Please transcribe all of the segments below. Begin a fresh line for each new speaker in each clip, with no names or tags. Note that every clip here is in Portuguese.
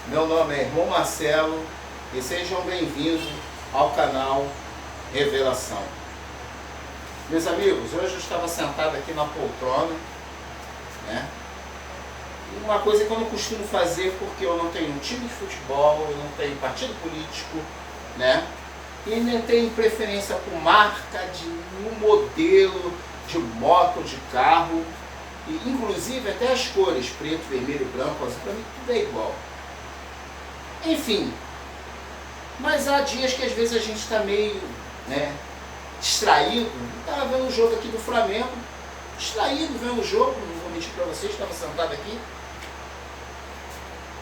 Meu nome é Irmão Marcelo e sejam bem-vindos ao canal Revelação. Meus amigos, hoje eu estava sentado aqui na poltrona, né? E uma coisa que eu não costumo fazer porque eu não tenho um time de futebol, eu não tenho partido político, né? E nem tenho preferência por marca de um modelo de moto, de carro, e inclusive até as cores, preto, vermelho, branco, azul, para mim tudo é igual. Enfim, mas há dias que às vezes a gente está meio, né, distraído. Estava vendo o jogo aqui do Flamengo, distraído vendo o jogo, não vou mentir para vocês, estava sentado aqui.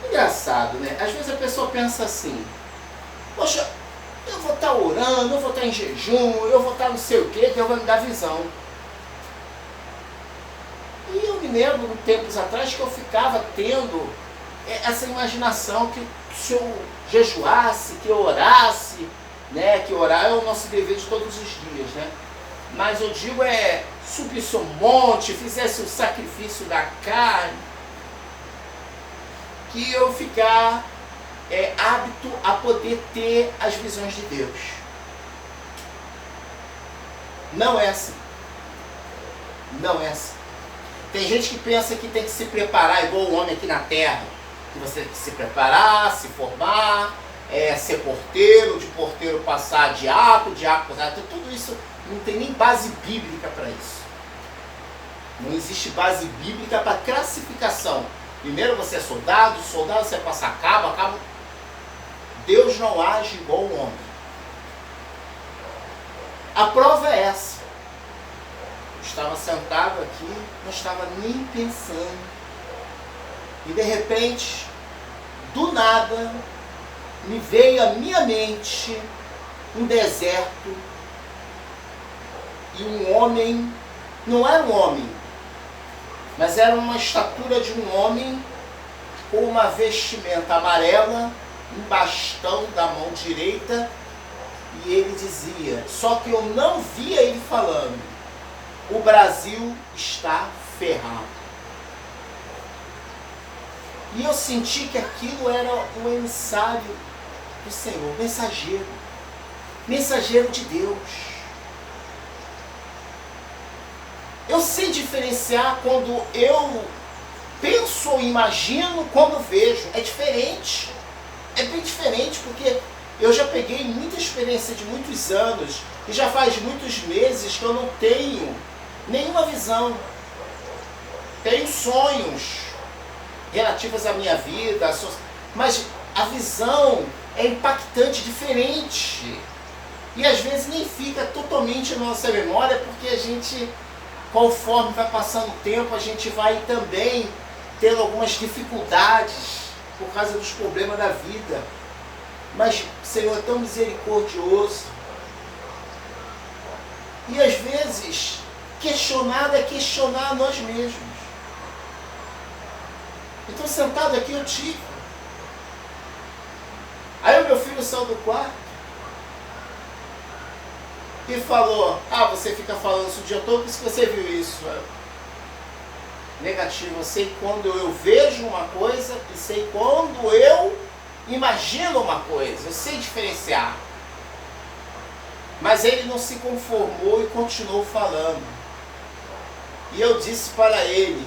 Engraçado, né? Às vezes a pessoa pensa assim, poxa, eu vou estar orando, eu vou estar em jejum, eu vou estar não sei o que, Deus vai me dar visão. E eu me lembro, tempos atrás, que eu ficava tendo essa imaginação que se eu jejuasse, que eu orasse, né? Que orar é o nosso dever de todos os dias, né? Mas eu digo subisse um monte, fizesse o sacrifício da carne, que eu ficar hábito a poder ter as visões de Deus. Não é assim. Não é assim. Tem gente que pensa que tem que se preparar igual o homem aqui na terra. Que você tem que se preparar, se formar, ser porteiro, de porteiro passar a diácono, diácono passar... Tudo isso não tem nem base bíblica para isso. Não existe base bíblica para classificação. Primeiro você é soldado, soldado você passa cabo, cabo... Deus não age igual o homem. A prova é essa. Eu estava sentado aqui, não estava nem pensando. E de repente, do nada, me veio à minha mente um deserto e um homem, não era um homem, mas era uma estatura de um homem com uma vestimenta amarela, um bastão da mão direita, e ele dizia, só que eu não via ele falando, o Brasil está ferrado. E eu senti que aquilo era o emissário do Senhor, mensageiro de Deus. Eu sei diferenciar quando eu penso ou imagino, quando vejo. É diferente. É bem diferente, porque eu já peguei muita experiência de muitos anos e já faz muitos meses que eu não tenho nenhuma visão. Tenho sonhos relativas à minha vida, mas a visão é impactante, diferente. E às vezes nem fica totalmente na nossa memória, porque a gente, conforme vai passando o tempo, a gente vai também tendo algumas dificuldades por causa dos problemas da vida. Mas o Senhor é tão misericordioso. E às vezes, questionar é questionar a nós mesmos. Então, sentado aqui, eu tive. Aí o meu filho saiu do quarto e falou, você fica falando isso o dia todo, por isso que você viu isso. Negativo, eu sei quando eu vejo uma coisa e sei quando eu imagino uma coisa, eu sei diferenciar. Mas ele não se conformou e continuou falando. E eu disse para ele,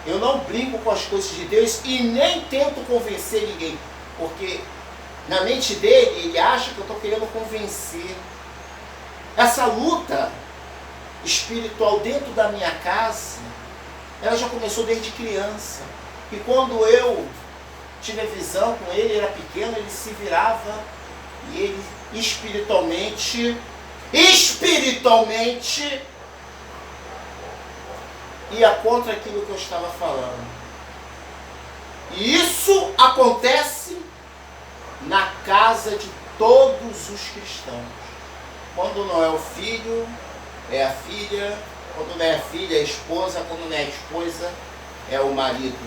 eu não brinco com as coisas de Deus e nem tento convencer ninguém, porque na mente dele, ele acha que eu estou querendo convencer. Essa luta espiritual dentro da minha casa, ela já começou desde criança. E quando eu tive a visão com ele, ele era pequeno, ele se virava e ele espiritualmente ia contra aquilo que eu estava falando. E isso acontece na casa de todos os cristãos. Quando não é o filho, é a filha. Quando não é a filha, é a esposa. Quando não é a esposa, é o marido.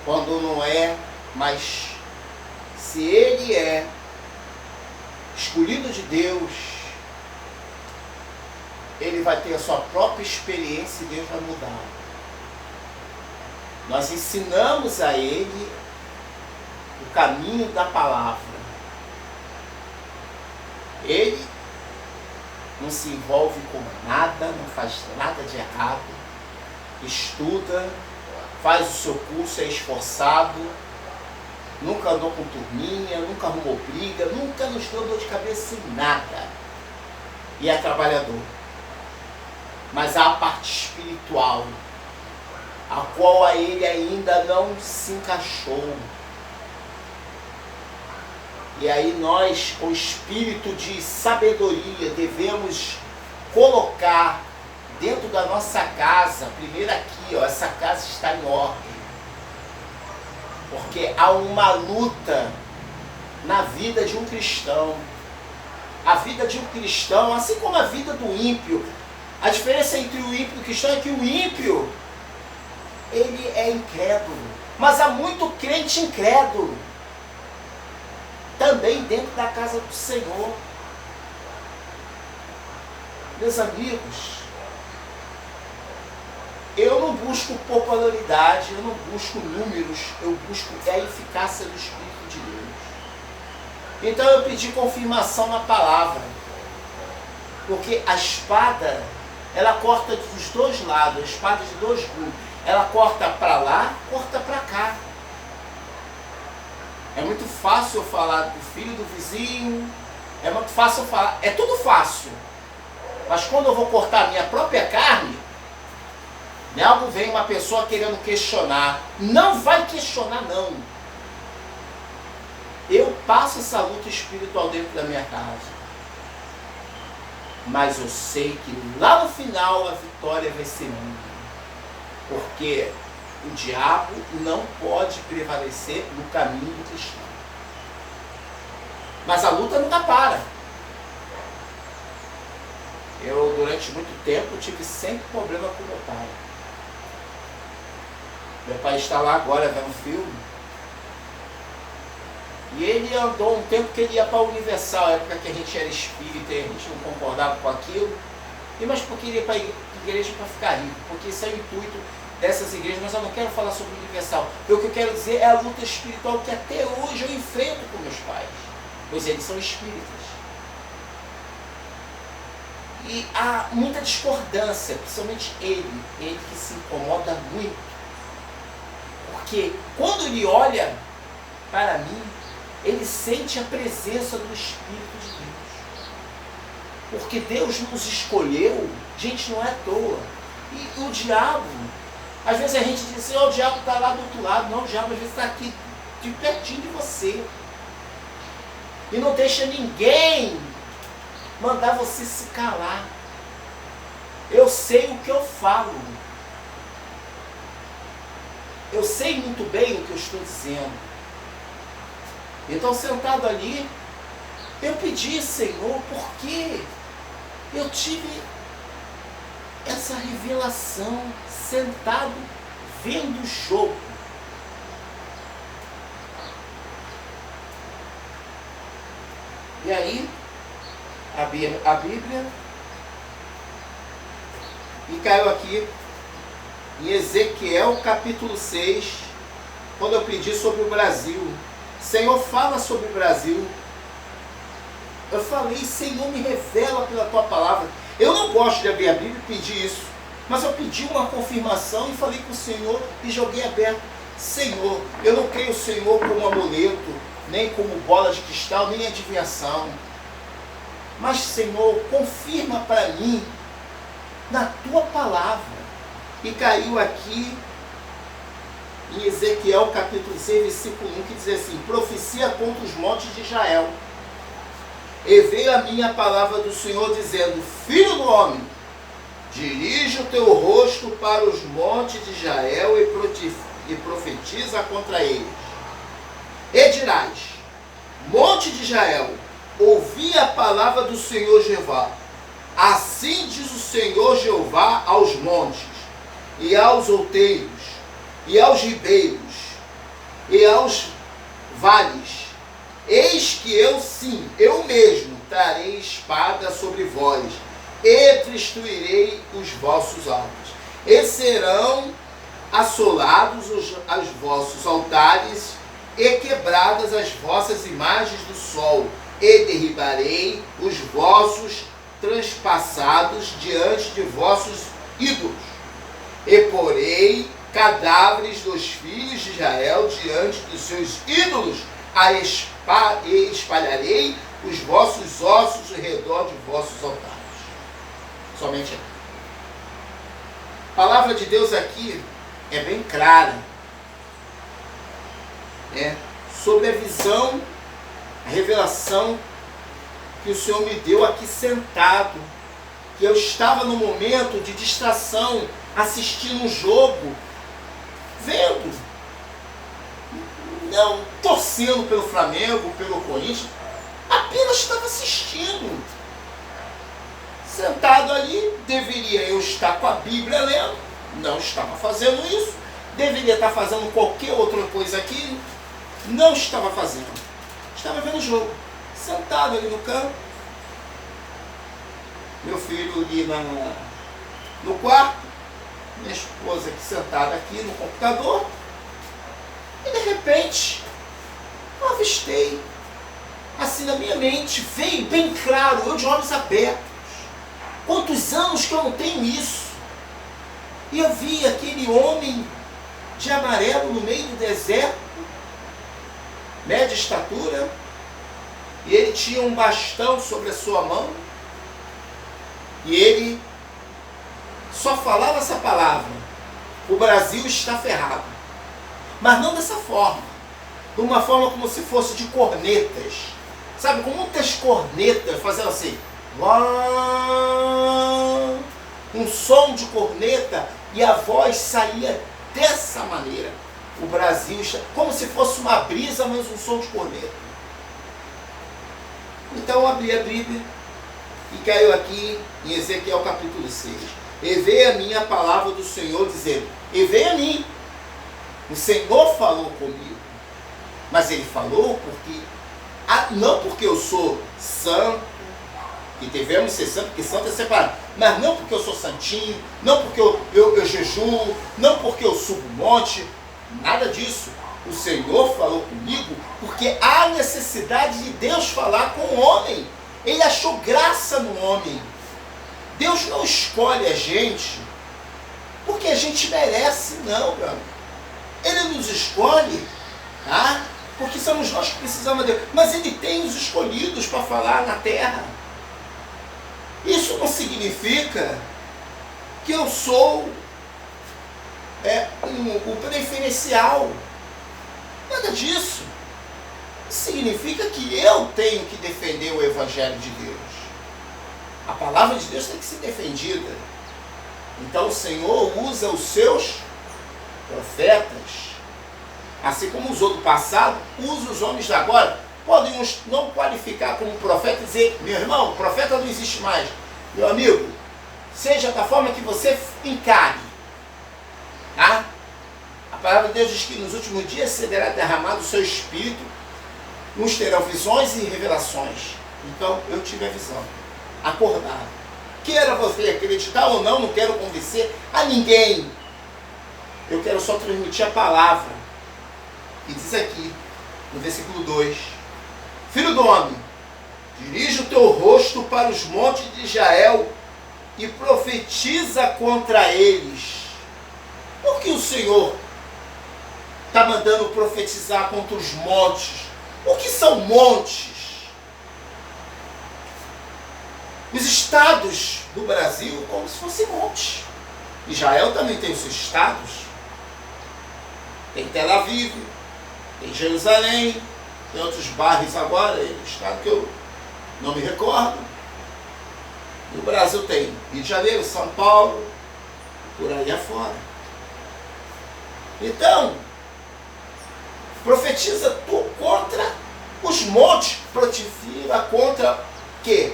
Quando não é, mas se ele é escolhido de Deus, ele vai ter a sua própria experiência e Deus vai mudar. Nós ensinamos a ele o caminho da palavra. Ele não se envolve com nada, não faz nada de errado, estuda, faz o seu curso, é esforçado, nunca andou com turminha, nunca arrumou briga, nunca nos deu dor de cabeça em nada. E é trabalhador. Mas há a parte espiritual, a qual a ele ainda não se encaixou. E aí nós, com espírito de sabedoria, devemos colocar dentro da nossa casa, primeiro aqui, ó, essa casa está em ordem. Porque há uma luta na vida de um cristão. A vida de um cristão, assim como a vida do ímpio, a diferença entre o ímpio e o cristão é que o ímpio, ele é incrédulo. Mas há muito crente incrédulo também dentro da casa do Senhor. Meus amigos, eu não busco popularidade, eu não busco números, eu busco a eficácia do Espírito de Deus. Então eu pedi confirmação na palavra, porque a espada, ela corta dos dois lados, a espada de dois gumes. Ela corta para lá, corta para cá. É muito fácil eu falar do filho do vizinho, é muito fácil eu falar, é tudo fácil. Mas quando eu vou cortar a minha própria carne, logo vem uma pessoa querendo questionar. Não vai questionar, não. Eu passo essa luta espiritual dentro da minha casa. Mas eu sei que lá no final a vitória vai ser minha. Porque o diabo não pode prevalecer no caminho do cristão. Mas a luta nunca para. Eu, durante muito tempo, tive sempre problema com meu pai. Meu pai está lá agora vendo filme. E ele andou um tempo que ele ia para a Universal, a época que a gente era espírita e a gente não concordava com aquilo. Mas porque ele ia para a igreja para ficar rico, porque esse é o intuito dessas igrejas, mas eu não quero falar sobre o Universal. O que eu quero dizer é a luta espiritual que até hoje eu enfrento com meus pais, pois eles são espíritas. E há muita discordância, principalmente ele que se incomoda muito. Porque quando ele olha para mim, ele sente a presença do Espírito de Deus. Porque Deus nos escolheu, gente, não é à toa. E o diabo, às vezes a gente diz assim, oh, o diabo está lá do outro lado. Não, o diabo às vezes está aqui, de pertinho de você. E não deixa ninguém mandar você se calar. Eu sei o que eu falo. Eu sei muito bem o que eu estou dizendo. Então, sentado ali, eu pedi, Senhor, porque eu tive essa revelação, sentado, vendo o jogo. E aí, abri a Bíblia e caiu aqui em Ezequiel capítulo 6, quando eu pedi sobre o Brasil. Senhor, fala sobre o Brasil. Eu falei, Senhor, me revela pela tua palavra. Eu não gosto de abrir a Bíblia e pedir isso, mas eu pedi uma confirmação e falei com o Senhor e joguei aberto. Senhor, eu não creio o Senhor como amuleto, nem como bola de cristal, nem adivinhação. Mas, Senhor, confirma para mim na tua palavra. E caiu aqui em Ezequiel capítulo 6, versículo 1, que diz assim: profecia contra os montes de Israel. E veio a minha palavra do Senhor dizendo: filho do homem, dirige o teu rosto para os montes de Israel e profetiza contra eles. E dirás: monte de Israel, ouvi a palavra do Senhor Jeová. Assim diz o Senhor Jeová aos montes, e aos outeiros, e aos ribeiros, e aos vales: eis que eu, sim, eu mesmo, trarei espada sobre vós, e destruirei os vossos altos, e serão assolados os vossos altares e quebradas as vossas imagens do sol, e derribarei os vossos transpassados diante de vossos ídolos, e porei cadáveres dos filhos de Israel diante dos seus ídolos, e espalharei os vossos ossos ao redor de vossos altares. Somente aqui. A palavra de Deus aqui é bem clara, sobre a visão, a revelação que o Senhor me deu aqui sentado, que eu estava no momento de distração, assistindo um jogo, vendo, não torcendo pelo Flamengo, pelo Corinthians, apenas estava assistindo. Sentado ali, deveria eu estar com a Bíblia lendo, não estava fazendo isso. Deveria estar fazendo qualquer outra coisa aqui, não estava fazendo. Estava vendo o jogo, sentado ali no canto, meu filho ali no quarto, minha esposa aqui sentada aqui no computador, e de repente eu avistei, assim na minha mente, veio bem claro, eu de olhos abertos. Quantos anos que eu não tenho isso? E eu vi aquele homem de amarelo no meio do deserto, média estatura, e ele tinha um bastão sobre a sua mão, e ele só falava essa palavra: o Brasil está ferrado. Mas não dessa forma, de uma forma como se fosse de cornetas, sabe, com muitas cornetas, fazendo assim, um som de corneta, e a voz saía dessa maneira. O Brasil está como se fosse uma brisa, mas um som de corneta. Então eu abri a Bíblia e caiu aqui em Ezequiel capítulo 6. E veio a mim a palavra do Senhor dizendo, e veio a mim. O Senhor falou comigo, mas Ele falou porque, não porque eu sou santo, que devemos ser santos, porque santo é separado, mas não porque eu sou santinho, não porque eu jejuo, não porque eu subo um monte, nada disso. O Senhor falou comigo porque há necessidade de Deus falar com o homem. Ele achou graça no homem. Deus não escolhe a gente porque a gente merece, não, meu amigo. Ele nos escolhe, tá? Porque somos nós que precisamos de Deus. Mas Ele tem os escolhidos para falar na terra. Isso não significa que eu sou o preferencial. Nada disso. Significa que eu tenho que defender o Evangelho de Deus. A palavra de Deus tem que ser defendida. Então o Senhor usa os seus profetas, assim como usou do passado, usa os homens de agora. Podem uns não qualificar como profeta e dizer, meu irmão, profeta não existe mais. Meu amigo, seja da forma que você encare. Tá? A palavra de Deus diz que nos últimos dias será derramado o seu Espírito, uns terão visões e revelações. Então, eu tive a visão, acordado. Queira você acreditar ou não, não quero convencer a ninguém. Eu quero só transmitir a palavra. E diz aqui, no versículo 2, Filho do homem, dirige o teu rosto para os montes de Israel e profetiza contra eles. Por que o Senhor está mandando profetizar contra os montes? O que são montes? Os estados do Brasil, como se fossem montes. Israel também tem os seus estados. Tem Tel Aviv, tem Jerusalém, tem outros bairros agora, estado que eu não me recordo. No Brasil tem Rio de Janeiro, São Paulo, por aí afora. Então, profetiza tu contra os montes, profetiza contra o quê?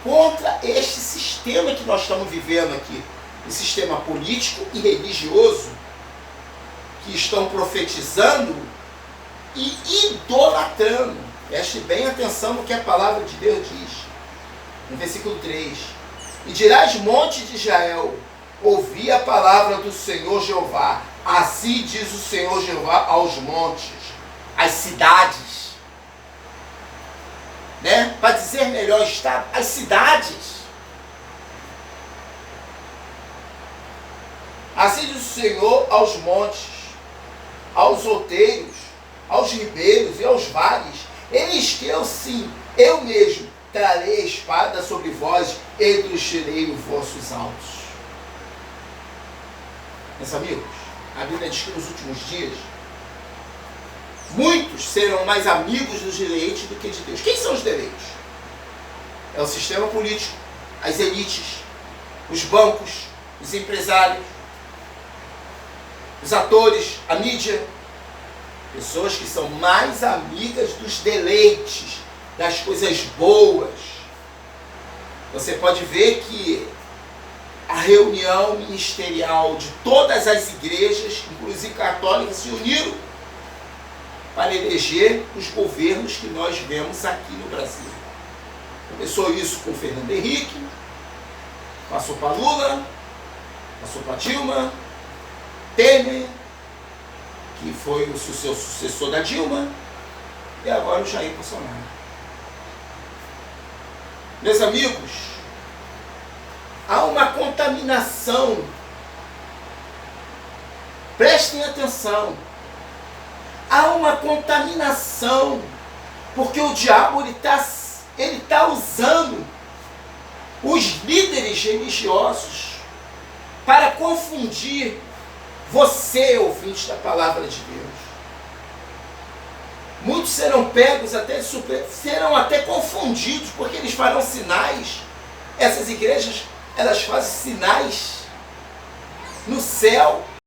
Contra este sistema que nós estamos vivendo aqui, o sistema político e religioso, que estão profetizando e idolatrando. Preste bem atenção no que a palavra de Deus diz. No versículo 3. E dirás, monte de Israel, ouvi a palavra do Senhor Jeová. Assim diz o Senhor Jeová aos montes, às cidades, né? Para dizer melhor está, as cidades. Assim diz o Senhor aos montes, aos outeiros, aos ribeiros e aos vales. Eis que eu sim, eu mesmo, trarei a espada sobre vós e destruirei os vossos altos. Meus amigos, a Bíblia diz que nos últimos dias, muitos serão mais amigos dos eleitos do que de Deus. Quem são os eleitos? É o sistema político, as elites, os bancos, os empresários, os atores, a mídia. Pessoas que são mais amigas dos deleites, das coisas boas. Você pode ver que a reunião ministerial de todas as igrejas, inclusive católicas, se uniram para eleger os governos que nós vemos aqui no Brasil. Começou isso com Fernando Henrique, passou para Lula, passou para Dilma, Temer, que foi o seu sucessor da Dilma, e agora o Jair Bolsonaro. Meus amigos, há uma contaminação. Prestem atenção. Há uma contaminação, porque o diabo ele tá usando os líderes religiosos para confundir você, ouvinte da palavra de Deus. Muitos serão pegos até serão até confundidos, porque eles farão sinais. Essas igrejas, elas fazem sinais no céu,